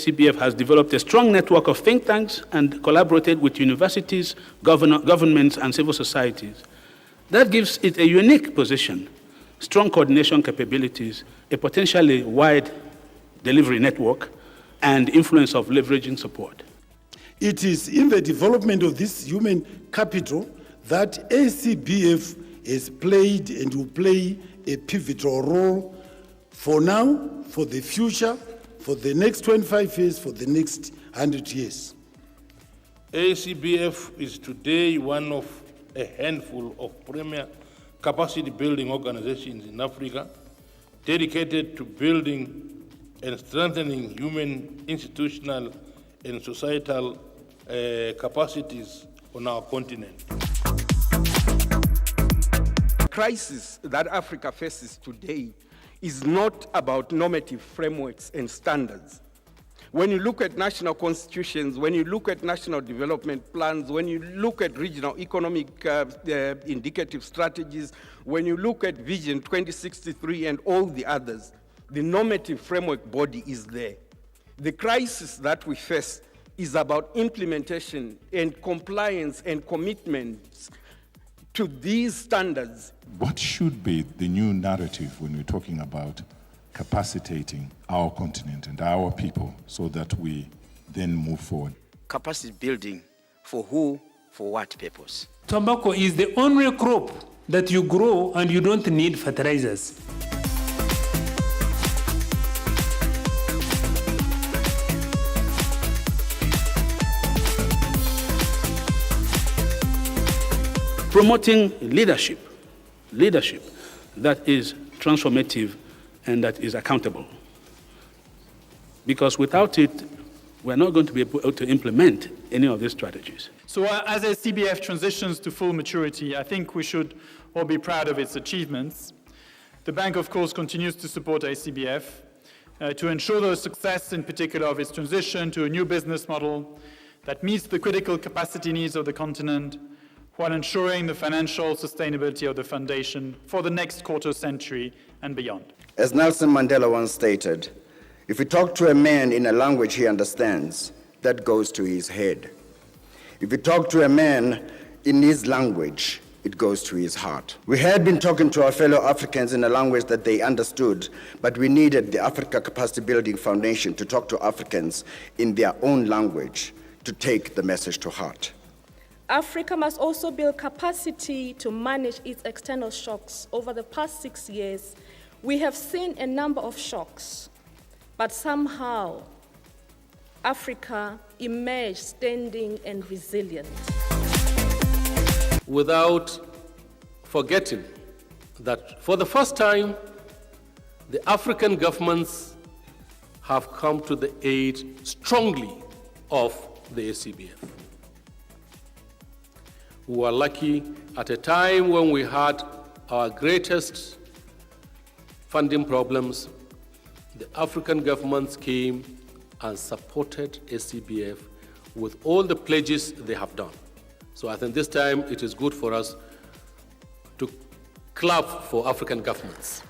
ACBF has developed a strong network of think tanks and collaborated with universities, governments, and civil societies. That gives it a unique position, strong coordination capabilities, a potentially wide delivery network, and influence of leveraging support. It is in the development of this human capital that ACBF has played and will play a pivotal role for now, for the future, for the next 25 years, for the next 100 years. ACBF is today one of a handful of premier capacity building organizations in Africa dedicated to building and strengthening human, institutional, and societal capacities on our continent. The crisis that Africa faces today is not about normative frameworks and standards. When you look at national constitutions, when you look at national development plans, when you look at regional economic indicative strategies, when you look at Vision 2063 and all the others, the normative framework body is there. The crisis that we face is about implementation and compliance and commitments to these standards. What should be the new narrative when we're talking about capacitating our continent and our people so that we then move forward? Capacity building for who, for what purpose? Tobacco is the only crop that you grow and you don't need fertilizers. Promoting leadership that is transformative and that is accountable. Because without it, we're not going to be able to implement any of these strategies. So as ACBF transitions to full maturity, I think we should all be proud of its achievements. The bank, of course, continues to support ACBF to ensure the success, in particular, of its transition to a new business model that meets the critical capacity needs of the continent, while ensuring the financial sustainability of the foundation for the next quarter century and beyond. As Nelson Mandela once stated, if you talk to a man in a language he understands, that goes to his head. If you talk to a man in his language, it goes to his heart. We had been talking to our fellow Africans in a language that they understood, but we needed the Africa Capacity Building Foundation to talk to Africans in their own language to take the message to heart. Africa must also build capacity to manage its external shocks. Over the past 6 years, we have seen a number of shocks, but somehow Africa emerged standing and resilient. Without forgetting that for the first time, the African governments have come to the aid strongly of the ACBF. We were lucky at a time when we had our greatest funding problems. The African governments came and supported ACBF with all the pledges they have done. So I think this time it is good for us to clap for African governments.